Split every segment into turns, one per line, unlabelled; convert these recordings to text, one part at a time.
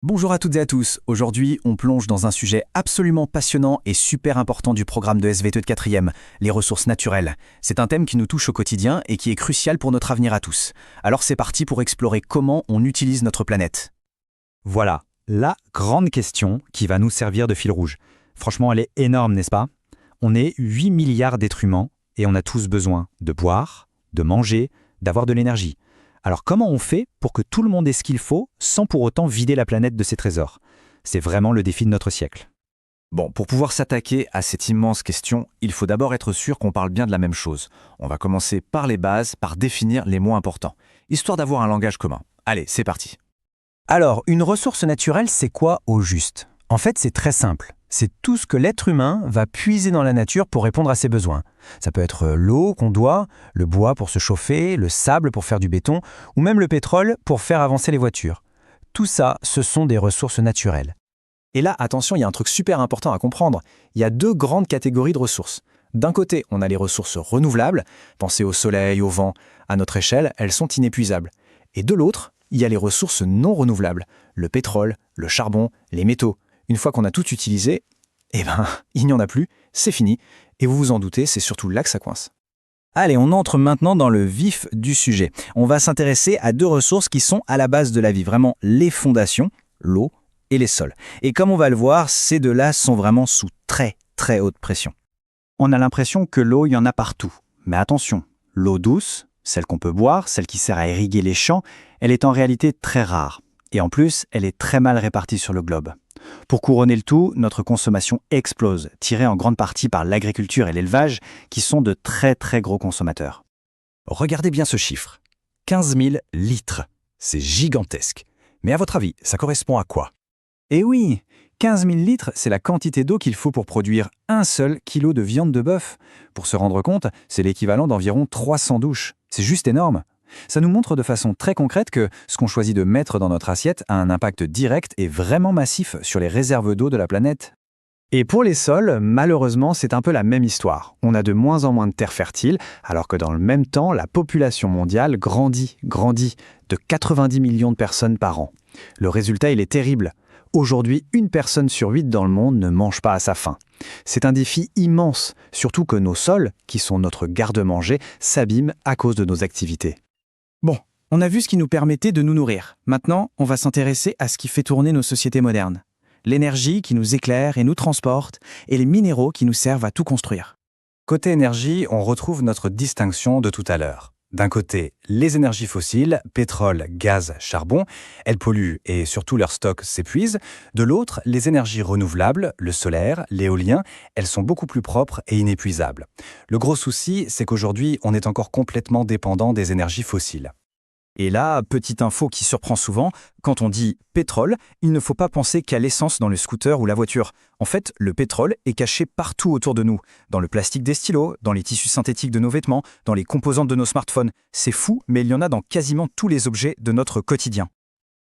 Bonjour à toutes et à tous. Aujourd'hui, on plonge dans un sujet absolument passionnant et super important du programme de SVT de 4e, les ressources naturelles. C'est un thème qui nous touche au quotidien et qui est crucial pour notre avenir à tous. Alors c'est parti pour explorer comment on utilise notre planète.
Voilà, la grande question qui va nous servir de fil rouge. Franchement, elle est énorme, n'est-ce pas? On est 8 milliards d'êtres humains et on a tous besoin de boire, de manger, d'avoir de l'énergie. Alors comment on fait pour que tout le monde ait ce qu'il faut sans pour autant vider la planète de ses trésors? C'est vraiment le défi de notre siècle.
Bon, pour pouvoir s'attaquer à cette immense question, il faut d'abord être sûr qu'on parle bien de la même chose. On va commencer par les bases, par définir les mots importants, histoire d'avoir un langage commun. Allez, c'est parti.
Alors, une ressource naturelle, c'est quoi au juste? En fait, c'est très simple. C'est tout ce que l'être humain va puiser dans la nature pour répondre à ses besoins. Ça peut être l'eau qu'on doit, le bois pour se chauffer, le sable pour faire du béton, ou même le pétrole pour faire avancer les voitures. Tout ça, ce sont des ressources naturelles. Et là, attention, il y a un truc super important à comprendre. Il y a deux grandes catégories de ressources. D'un côté, on a les ressources renouvelables. Pensez au soleil, au vent. À notre échelle, elles sont inépuisables. Et de l'autre, il y a les ressources non renouvelables. Le pétrole, le charbon, les métaux. Une fois qu'on a tout utilisé, il n'y en a plus, c'est fini. Et vous vous en doutez, c'est surtout là que ça coince. Allez, on entre maintenant dans le vif du sujet. On va s'intéresser à deux ressources qui sont à la base de la vie, vraiment les fondations, l'eau et les sols. Et comme on va le voir, ces deux-là sont vraiment sous très très haute pression.
On a l'impression que l'eau, il y en a partout. Mais attention, l'eau douce, celle qu'on peut boire, celle qui sert à irriguer les champs, elle est en réalité très rare. Et en plus, elle est très mal répartie sur le globe. Pour couronner le tout, notre consommation explose, tirée en grande partie par l'agriculture et l'élevage, qui sont de très très gros consommateurs.
Regardez bien ce chiffre. 15 000 litres. C'est gigantesque. Mais à votre avis, ça correspond à quoi? Eh oui, 15 000 litres, c'est la quantité d'eau qu'il faut pour produire un seul kilo de viande de bœuf. Pour se rendre compte, c'est l'équivalent d'environ 300 douches. C'est juste énorme. Ça nous montre de façon très concrète que ce qu'on choisit de mettre dans notre assiette a un impact direct et vraiment massif sur les réserves d'eau de la planète. Et pour les sols, malheureusement, c'est un peu la même histoire. On a de moins en moins de terres fertiles, alors que dans le même temps, la population mondiale grandit de 90 millions de personnes par an. Le résultat, il est terrible. Aujourd'hui, 1 personne sur 8 dans le monde ne mange pas à sa faim. C'est un défi immense, surtout que nos sols, qui sont notre garde-manger, s'abîment à cause de nos activités. Bon, on a vu ce qui nous permettait de nous nourrir. Maintenant, on va s'intéresser à ce qui fait tourner nos sociétés modernes. L'énergie qui nous éclaire et nous transporte, et les minéraux qui nous servent à tout construire.
Côté énergie, on retrouve notre distinction de tout à l'heure. D'un côté, les énergies fossiles, pétrole, gaz, charbon, elles polluent et surtout leur stock s'épuise. De l'autre, les énergies renouvelables, le solaire, l'éolien, elles sont beaucoup plus propres et inépuisables. Le gros souci, c'est qu'aujourd'hui, on est encore complètement dépendant des énergies fossiles.
Et là, petite info qui surprend souvent, quand on dit pétrole, il ne faut pas penser qu'à l'essence dans le scooter ou la voiture. En fait, le pétrole est caché partout autour de nous, dans le plastique des stylos, dans les tissus synthétiques de nos vêtements, dans les composantes de nos smartphones. C'est fou, mais il y en a dans quasiment tous les objets de notre quotidien.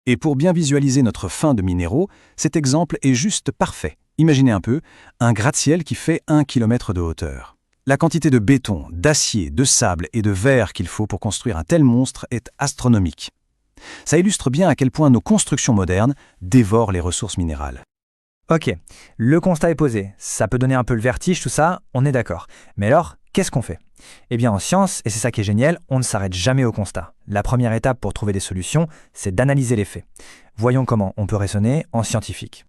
Et pour bien visualiser notre faim de minéraux, cet exemple est juste parfait. Imaginez un peu, un gratte-ciel qui fait 1 km de hauteur. La quantité de béton, d'acier, de sable et de verre qu'il faut pour construire un tel monstre est astronomique. Ça illustre bien à quel point nos constructions modernes dévorent les ressources minérales.
Ok, le constat est posé. Ça peut donner un peu le vertige, tout ça, on est d'accord. Mais alors, qu'est-ce qu'on fait? Eh bien, en science, et c'est ça qui est génial, on ne s'arrête jamais au constat. La première étape pour trouver des solutions, c'est d'analyser les faits. Voyons comment on peut raisonner en scientifique.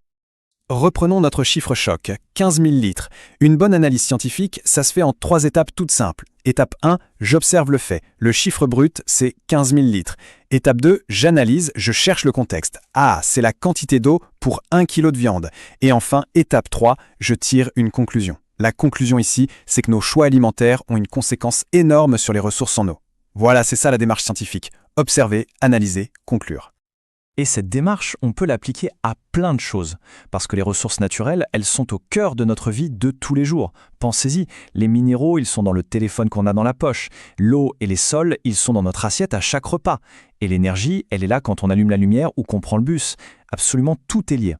Reprenons notre chiffre choc, 15 000 litres. Une bonne analyse scientifique, ça se fait en 3 étapes toutes simples. Étape 1, j'observe le fait. Le chiffre brut, c'est 15 000 litres. Étape 2, j'analyse, je cherche le contexte. Ah, c'est la quantité d'eau pour 1 kilo de viande. Et enfin, étape 3, je tire une conclusion. La conclusion ici, c'est que nos choix alimentaires ont une conséquence énorme sur les ressources en eau. Voilà, c'est ça la démarche scientifique. Observer, analyser, conclure. Et cette démarche, on peut l'appliquer à plein de choses. Parce que les ressources naturelles, elles sont au cœur de notre vie de tous les jours. Pensez-y, les minéraux, ils sont dans le téléphone qu'on a dans la poche. L'eau et les sols, ils sont dans notre assiette à chaque repas. Et l'énergie, elle est là quand on allume la lumière ou qu'on prend le bus. Absolument tout est lié.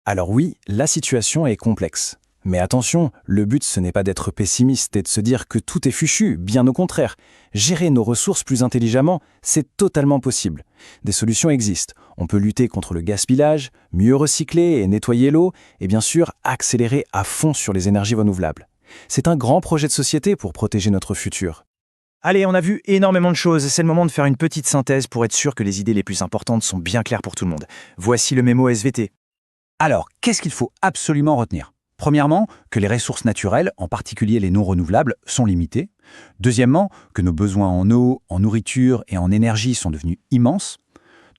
Alors oui, la situation est complexe. Mais attention, le but ce n'est pas d'être pessimiste et de se dire que tout est fichu, bien au contraire. Gérer nos ressources plus intelligemment, c'est totalement possible. Des solutions existent. On peut lutter contre le gaspillage, mieux recycler et nettoyer l'eau, et bien sûr accélérer à fond sur les énergies renouvelables. C'est un grand projet de société pour protéger notre futur.
Allez, on a vu énormément de choses, c'est le moment de faire une petite synthèse pour être sûr que les idées les plus importantes sont bien claires pour tout le monde. Voici le mémo SVT.
Alors, qu'est-ce qu'il faut absolument retenir ? Premièrement, que les ressources naturelles, en particulier les non renouvelables, sont limitées. Deuxièmement, que nos besoins en eau, en nourriture et en énergie sont devenus immenses.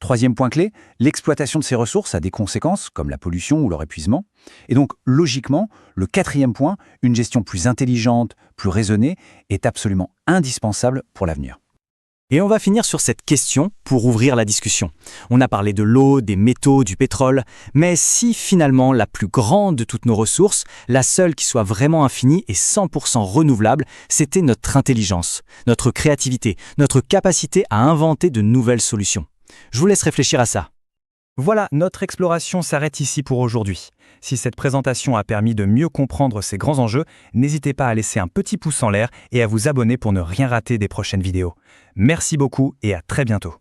Troisième point clé, l'exploitation de ces ressources a des conséquences, comme la pollution ou leur épuisement. Et donc, logiquement, le quatrième point, une gestion plus intelligente, plus raisonnée, est absolument indispensable pour l'avenir.
Et on va finir sur cette question pour ouvrir la discussion. On a parlé de l'eau, des métaux, du pétrole, mais si finalement la plus grande de toutes nos ressources, la seule qui soit vraiment infinie et 100% renouvelable, c'était notre intelligence, notre créativité, notre capacité à inventer de nouvelles solutions. Je vous laisse réfléchir à ça.
Voilà, notre exploration s'arrête ici pour aujourd'hui. Si cette présentation a permis de mieux comprendre ces grands enjeux, n'hésitez pas à laisser un petit pouce en l'air et à vous abonner pour ne rien rater des prochaines vidéos. Merci beaucoup et à très bientôt.